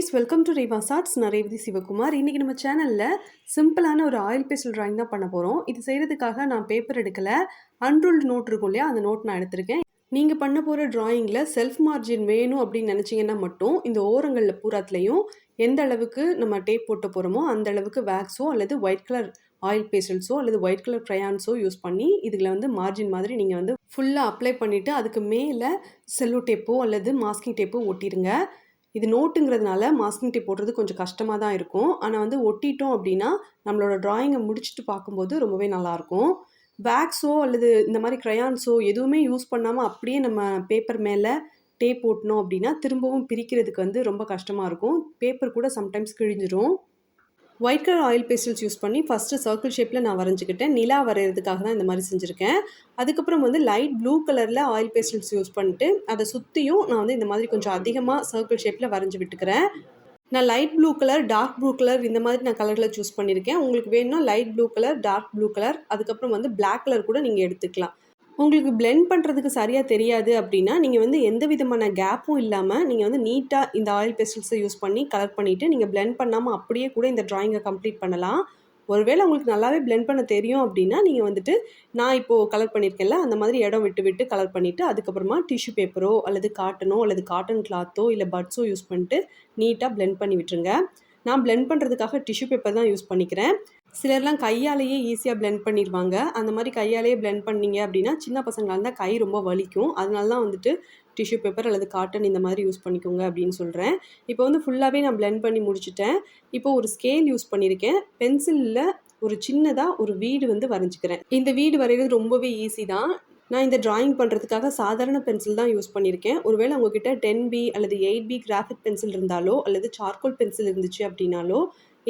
guys, welcome to Revas Arts. நான் ரேவதி சிவகுமார். இன்னைக்கு நம்ம சேனல்ல சிம்பிளான ஒரு ஆயில் பேஸ்டல் டிராயிங் தான் பண்ண போறோம். இது செய்யறதுக்காக நான் பேப்பர் எடுக்கல. அன்ரூல்டு நோட் இருக்கும் இல்லையா, அந்த நோட் நான் எடுத்திருக்கேன். நீங்க பண்ண போற டிராயிங்ல செல்ஃப் மார்ஜின் வேணும் அப்படின்னு நினைச்சீங்கன்னா மட்டும் இந்த ஓரங்கள்ல பூராத்துலயும் எந்த அளவுக்கு நம்ம டேப் போட்டு போறோமோ அந்த அளவுக்கு வேக்ஸோ அல்லது ஒயிட் கலர் ஆயில் பேஸ்டல்ஸோ அல்லது ஒயிட் கலர் க்ரையான்ஸோ யூஸ் பண்ணி இதில் வந்து மார்ஜின் மாதிரி நீங்கள் வந்து ஃபுல்லாக அப்ளை பண்ணிவிட்டு அதுக்கு மேலே செல்லோ டேப்போ அல்லது மாஸ்கிங் டேப்போ ஒட்டிடுங்க. இது நோட்டுங்கிறதுனால மாஸ்கிங் டேப் போடுறது கொஞ்சம் கஷ்டமாக தான் இருக்கும். ஆனால் வந்து ஒட்டிட்டோம் அப்படின்னா நம்மளோட டிராயிங்கை முடிச்சுட்டு பார்க்கும்போது ரொம்பவே நல்லாயிருக்கும். வேக்ஸோ அல்லது இந்த மாதிரி க்ரையான்ஸோ எதுவுமே யூஸ் பண்ணாமல் அப்படியே நம்ம பேப்பர் மேலே டேப் போட்டணும் அப்படின்னா திரும்பவும் பிரிக்கிறதுக்கு வந்து ரொம்ப கஷ்டமாக இருக்கும். பேப்பர் கூட சம்டைம்ஸ் கிழிஞ்சிரும். White colour oil pastels use பண்ணி ஃபஸ்ட்டு சர்க்கிள் ஷேப்பில் நான் வரைஞ்சிக்கிட்டேன். நிலா வரைகிறதுக்காக தான் இந்த மாதிரி செஞ்சுருக்கேன். அதுக்கப்புறம் வந்து லைட் ப்ளூ கலரில் ஆயில் பேஸ்டல்ஸ் யூஸ் பண்ணிட்டு அதை சுற்றியும் நான் வந்து இந்த மாதிரி கொஞ்சம் அதிகமாக சர்க்கிள் ஷேப்பில் வரைஞ்சி விட்டுக்கிறேன். நான் light blue colour, dark blue colour இந்த மாதிரி நான் கலரில் சூஸ் பண்ணியிருக்கேன். உங்களுக்கு வேணும்னா light blue colour, dark blue colour, அதுக்கப்புறம் வந்து பிளாக் கலர் கூட நீங்கள் எடுத்துக்கலாம். உங்களுக்கு பிளெண்ட் பண்ணுறதுக்கு சரியாக தெரியாது அப்படின்னா நீங்கள் வந்து எந்த விதமான கேப்பும் இல்லாமல் நீங்கள் வந்து நீட்டாக இந்த ஆயில் பெஸ்டில்ஸை யூஸ் பண்ணி கலர் பண்ணிவிட்டு நீங்கள் பிளெண்ட் பண்ணாமல் அப்படியே கூட இந்த ட்ராயிங்கை கம்ப்ளீட் பண்ணலாம். ஒருவேளை உங்களுக்கு நல்லாவே பிளெண்ட் பண்ண தெரியும் அப்படின்னா நீங்கள் வந்துட்டு நான் இப்போது கலர் பண்ணியிருக்கேன்ல அந்த மாதிரி இடம் விட்டு விட்டு கலர் பண்ணிவிட்டு அதுக்கப்புறமா டிஷ்யூ பேப்பரோ அல்லது காட்டனோ அல்லது காட்டன் கிளாத்தோ இல்லை பட்ஸோ யூஸ் பண்ணிட்டு நீட்டாக பிளெண்ட் பண்ணி விட்டுருங்க. நான் பிளெண்ட் பண்ணுறதுக்காக டிஷ்யூ பேப்பர் தான் யூஸ் பண்ணிக்கிறேன். சிலர்லாம் கையாலேயே ஈஸியாக பிளெண்ட் பண்ணிடுவாங்க. அந்த மாதிரி கையாலேயே பிளெண்ட் பண்ணிங்க அப்படின்னா சின்ன பசங்களாக இருந்தால் கை ரொம்ப வலிக்கும். அதனால தான் வந்துட்டு டிஷ்யூ பேப்பர் அல்லது காட்டன் இந்த மாதிரி யூஸ் பண்ணிக்கோங்க அப்படின்னு சொல்கிறேன். இப்போ வந்து ஃபுல்லாகவே நான் பிளெண்ட் பண்ணி முடிச்சுட்டேன். இப்போ ஒரு ஸ்கேல் யூஸ் பண்ணியிருக்கேன். பென்சிலில் ஒரு சின்னதாக ஒரு வீடு வந்து வரைஞ்சிக்கிறேன். இந்த வீடு வரைகிறது ரொம்பவே ஈஸி தான். நான் இந்த டிராயிங் பண்ணுறதுக்காக சாதாரண பென்சில் தான் யூஸ் பண்ணியிருக்கேன். ஒருவேளை உங்ககிட்ட 10B அல்லது 8B கிராஃபிக் பென்சில் இருந்தாலோ அல்லது சார்கோல் பென்சில் இருந்துச்சு அப்படின்னாலோ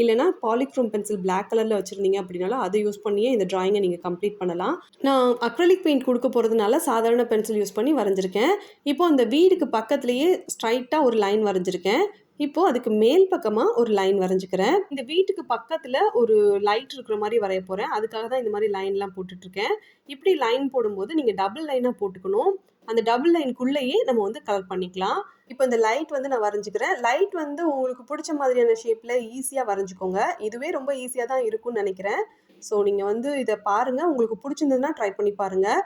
இல்லைனா பாலிக்ரோம் பென்சில் பிளாக் கலரில் வச்சுருந்தீங்க அப்படின்னாலும் அதை யூஸ் பண்ணியே இந்த டிராயிங்கை நீங்கள் கம்ப்ளீட் பண்ணலாம். நான் அக்ரலிக் பெயிண்ட் கொடுக்க போகிறதுனால சாதாரண பென்சில் யூஸ் பண்ணி வரைஞ்சிருக்கேன். இப்போது அந்த வீடுக்கு பக்கத்துலேயே ஸ்ட்ரைட்டாக ஒரு லைன் வரைஞ்சிருக்கேன். இப்போது அதுக்கு மேல் பக்கமாக ஒரு லைன் வரைஞ்சிக்கிறேன். இந்த வீட்டுக்கு பக்கத்தில் ஒரு லைட் இருக்கிற மாதிரி வரைய போகிறேன். அதுக்காக தான் இந்த மாதிரி லைன்லாம் போட்டுட்ருக்கேன். இப்படி லைன் போடும்போது நீங்கள் டபுள் லைனாக போட்டுக்கணும். அந்த டபுள் லைனுக்குள்ளேயே நம்ம வந்து கலர் பண்ணிக்கலாம். இப்போ இந்த லைட் வந்து நான் வரைஞ்சிக்கிறேன். லைட் வந்து உங்களுக்கு பிடிச்ச மாதிரியான ஷேப்பில் ஈஸியாக வரைஞ்சிக்கோங்க. இதுவே ரொம்ப ஈஸியாக தான் இருக்கும்னு நினைக்கிறேன். ஸோ நீங்கள் வந்து இதை பாருங்கள். உங்களுக்கு பிடிச்சிருந்ததுன்னா ட்ரை பண்ணி பாருங்கள்.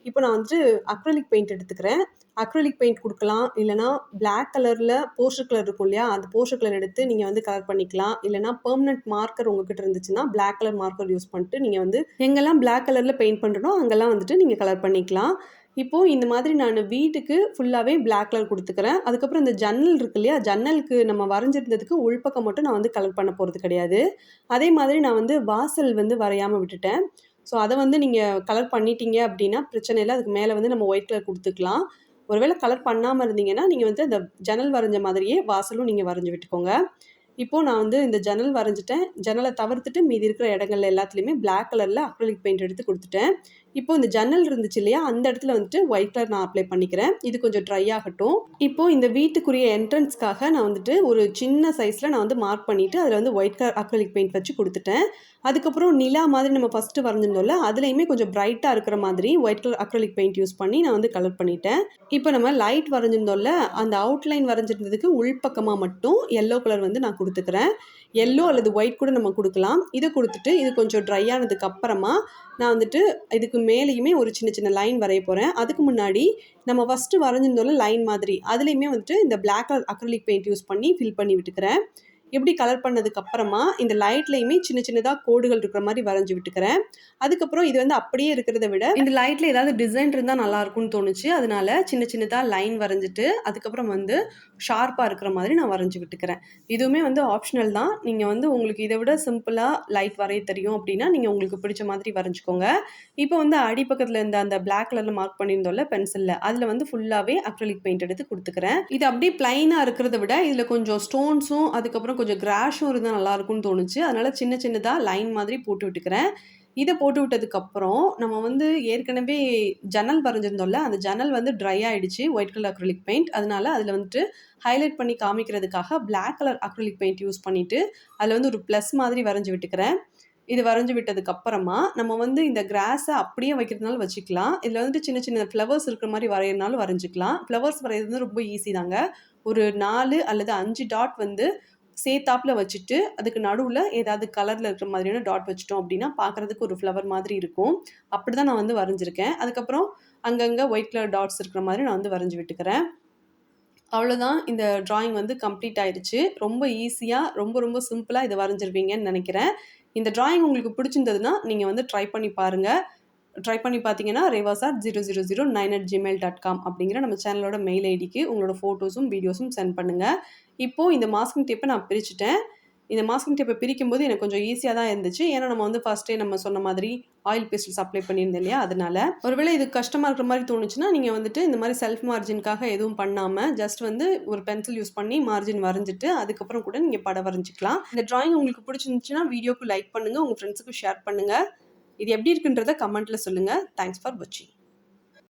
இப்போ நான் வந்துட்டு அக்ரலிக் பெயிண்ட் எடுத்துக்கிறேன். அக்ரலிக் பெயிண்ட் கொடுக்கலாம். இல்லைனா பிளாக் கலரில் போஸ்டர் கலர் இருக்கும் இல்லையா, அந்த போஸ்டர் கலர் எடுத்து நீங்கள் வந்து கலர் பண்ணிக்கலாம். இல்லைனா பெர்மனன்ட் மார்க்கர் உங்ககிட்ட இருந்துச்சுன்னா பிளாக் கலர் மார்க்கர் யூஸ் பண்ணிட்டு நீங்கள் வந்து எங்கெல்லாம் பிளாக் கலரில் பெயிண்ட் பண்ணுறனோ அங்கெல்லாம் வந்துட்டு நீங்கள் கலர் பண்ணிக்கலாம். இப்போது இந்த மாதிரி நான் வீட்டுக்கு ஃபுல்லாகவே பிளாக் கலர் கொடுத்துக்கிறேன். அதுக்கப்புறம் இந்த ஜன்னல் இருக்கு இல்லையா, ஜன்னலுக்கு நம்ம வரைஞ்சிருந்ததுக்கு உள்பக்கம் மட்டும் நான் வந்து கலர் பண்ண போகிறது கிடையாது. அதே மாதிரி நான் வந்து வாசல் வந்து வரையாமல் விட்டுட்டேன். ஸோ அதை வந்து நீங்கள் கலர் பண்ணிட்டீங்க அப்படின்னா பிரச்சனை இல்லை. அதுக்கு மேலே வந்து நம்ம ஒயிட் கலர் கொடுத்துக்கலாம். ஒருவேளை கலர் பண்ணாமல் இருந்தீங்கன்னா நீங்கள் வந்து அந்த ஜன்னல் வரைஞ்ச மாதிரியே வாசலும் நீங்கள் வரைஞ்சி விட்டுக்கோங்க. இப்போது நான் வந்து இந்த ஜன்னல் வரைஞ்சிட்டேன். ஜன்னலை தவிர்த்துட்டு மீதி இருக்கிற இடங்கள்ல எல்லாத்துலேயுமே பிளாக் கலரில் அக்ரிலிக் பெயிண்ட் எடுத்து கொடுத்துட்டேன். இப்போ இந்த ஜன்னல் இருந்துச்சு இல்லையா, அந்த இடத்துல வந்துட்டு ஒயிட் கலர் நான் அப்ளை பண்ணிக்கிறேன். இது கொஞ்சம் ட்ரை ஆகட்டும். இப்போது இந்த வீட்டுக்குரிய என்ட்ரன்ஸ்க்காக நான் வந்துட்டு ஒரு சின்ன சைஸில் நான் வந்து மார்க் பண்ணிவிட்டு அதில் வந்து ஒயிட் கலர் அக்ரிலிக் பெயிண்ட் வச்சு கொடுத்துட்டேன். அதுக்கப்புறம் நிலா மாதிரி நம்ம ஃபஸ்ட்டு வரைஞ்சிருந்தோம்ல, அதுலேயுமே கொஞ்சம் பிரைட்டாக இருக்கிற மாதிரி white colour acrylic paint use பண்ணி நான் வந்து கலர் பண்ணிட்டேன். இப்போ நம்ம லைட் வரைஞ்சிருந்தோம்ல, அந்த அவுட்லைன் வரைஞ்சிருந்ததுக்கு உள்பக்கமாக மட்டும் எல்லோ கலர் வந்து நான் கொடுத்துக்கிறேன். எல்லோ அல்லது ஒயிட் கூட நம்ம கொடுக்கலாம். இதை கொடுத்துட்டு இது கொஞ்சம் ட்ரை ஆனதுக்கு அப்புறமா நான் வந்துட்டு இதுக்கு மேலேயுமே ஒரு சின்ன சின்ன லைன் வரைய போகிறேன். அதுக்கு முன்னாடி நம்ம ஃபஸ்ட்டு வரைஞ்சிருந்தோம்ல லைன் மாதிரி, அதுலேயுமே வந்துட்டு இந்த black colour acrylic paint use பண்ணி ஃபில் பண்ணி விட்டுக்கிறேன். எப்படி கலர் பண்ணதுக்கு அப்புறமா இந்த லைட்லையுமே சின்ன சின்னதாக கோடுகள் இருக்கிற மாதிரி வரைஞ்சி விட்டுக்கிறேன். அதுக்கப்புறம் இது வந்து அப்படியே இருக்கிறத விட இந்த லைட்டில் ஏதாவது டிசைன் இருந்தால் நல்லாயிருக்கும்னு தோணுச்சு. அதனால சின்ன சின்னதாக லைன் வரைஞ்சிட்டு அதுக்கப்புறம் வந்து ஷார்ப்பாக இருக்கிற மாதிரி நான் வரைஞ்சி விட்டுக்கிறேன். இதுவுமே வந்து ஆப்ஷனல் தான். நீங்கள் வந்து உங்களுக்கு இதை விட சிம்பிளாக லைட் வரைய தெரியும் அப்படின்னா நீங்கள் உங்களுக்கு பிடிச்ச மாதிரி வரைஞ்சிக்கோங்க. இப்போ வந்து அடிப்பக்கத்தில் இருந்த அந்த பிளாக் கலரில் மார்க் பண்ணியிருந்தோம்ல பென்சிலில், அதில் வந்து ஃபுல்லாகவே அக்ரிலிக் பெயிண்ட் எடுத்து கொடுத்துக்கிறேன். இது அப்படியே பிளைனாக இருக்கிறத விட இதில் கொஞ்சம் ஸ்டோன்ஸும் அதுக்கப்புறம் கொஞ்சம் கிராஷும் இருந்தால் நல்லாயிருக்கும்னு தோணுச்சு. அதனால் சின்ன சின்னதாக லைன் மாதிரி போட்டு விட்டுக்கிறேன். இதை போட்டு விட்டதுக்கப்புறம் நம்ம வந்து ஏற்கனவே ஜன்னல் வரைஞ்சிருந்தோம்ல, அந்த ஜன்னல் வந்து ட்ரை ஆகிடுச்சு ஒயிட் கலர் அக்ரிலிக் பெயிண்ட். அதனால் அதில் வந்துட்டு ஹைலைட் பண்ணி காமிக்கிறதுக்காக black colour acrylic paint use பண்ணிவிட்டு அதில் வந்து ஒரு ப்ளஸ் மாதிரி வரைஞ்சி விட்டுக்கிறேன். இது வரைஞ்சு விட்டதுக்கு அப்புறமா, நம்ம வந்து இந்த கிராஸ அப்படியே வைக்கிறதுனாலும் வச்சுக்கலாம். இதுல வந்துட்டு சின்ன சின்ன ஃப்ளவர்ஸ் இருக்கிற மாரி வரையறனாலும் வரைஞ்சுக்கலாம். ஃப்ளவர்ஸ் வரையறது வந்து ரொம்ப ஈஸி தாங்க. ஒரு 4 அல்லது 5 டாட் வந்து சேர்த்தாப்ல வச்சுட்டு, அதுக்கு நடுவுல ஏதாவது கலர்ல இருக்கிற மாதிரியான டாட் வச்சுட்டோம் அப்படின்னா, பார்க்கறதுக்கு ஒரு ஃப்ளவர் மாதிரி இருக்கும். அப்படிதான் நான் வந்து வரைஞ்சிருக்கேன். அதுக்கப்புறம் அங்கங்க ஒயிட் கலர் டாட்ஸ் இருக்கிற மாதிரி நான் வந்து வரைஞ்சு விட்டுக்கிறேன். அவ்வளோதான். இந்த டிராயிங் வந்து கம்ப்ளீட் ஆயிருச்சு. ரொம்ப ஈஸியா, ரொம்ப ரொம்ப சிம்பிளா இத வரைஞ்சிருவீங்கன்னு நெனைக்கிறேன். இந்த டிராயிங் உங்களுக்கு பிடிச்சிருந்ததுன்னா, நீங்க வந்து ட்ரை பண்ணி பாருங்க. ட்ரை பண்ணி பார்த்தீங்கன்னா, revas@00009@gmail.com அப்படிங்கிற நம்ம சேனலோட மெயில் ஐடிக்கு உங்களோட ஃபோட்டோஸும், வீடியோஸும் சென்ட் பண்ணுங்க. இப்போ இந்த மாஸ்கிங் டேப்ப நான் பிரிச்சுட்டேன். இந்த மாஸ்கிங் டேப்ப பிரிக்கும்போது எனக்கு கொஞ்சம் ஈஸியா தான் இருந்துச்சு. ஏன்னா, நம்ம வந்து ஃபர்ஸ்ட்டே நம்ம சொன்ன மாதிரி ஆயில் பேஸ்டல்ஸ் அப்ளை பண்ணியிருந்தேன் இல்லையா? அதனால. ஒருவேளை இது கஷ்டமா இருக்கிற மாரி தோணுச்சுன்னா, நீங்க வந்துட்டு இந்த மாரி செல்ஃப் மார்ஜின்க்காக எதுவும் பண்ணாம, ஜஸ்ட் வந்து ஒரு பென்சில் யூஸ் பண்ணி மார்ஜின் வரைஞ்சுட்டு, அதுக்கப்புறம் கூட நீங்க படம் வரைஞ்சுக்கலாம். இந்த டிராயிங் உங்களுக்கு பிடிச்சிருந்துச்சுன்னா, வீடியோக்கு லைக் பண்ணுங்க. உங்க ஃப்ரெண்ட்ஸுக்கும் ஷேர் பண்ணுங்க. இது எப்படி இருக்குன்றத கமெண்ட்ல சொல்லுங்க. தேங்க்ஸ் ஃபார் வாட்சிங்.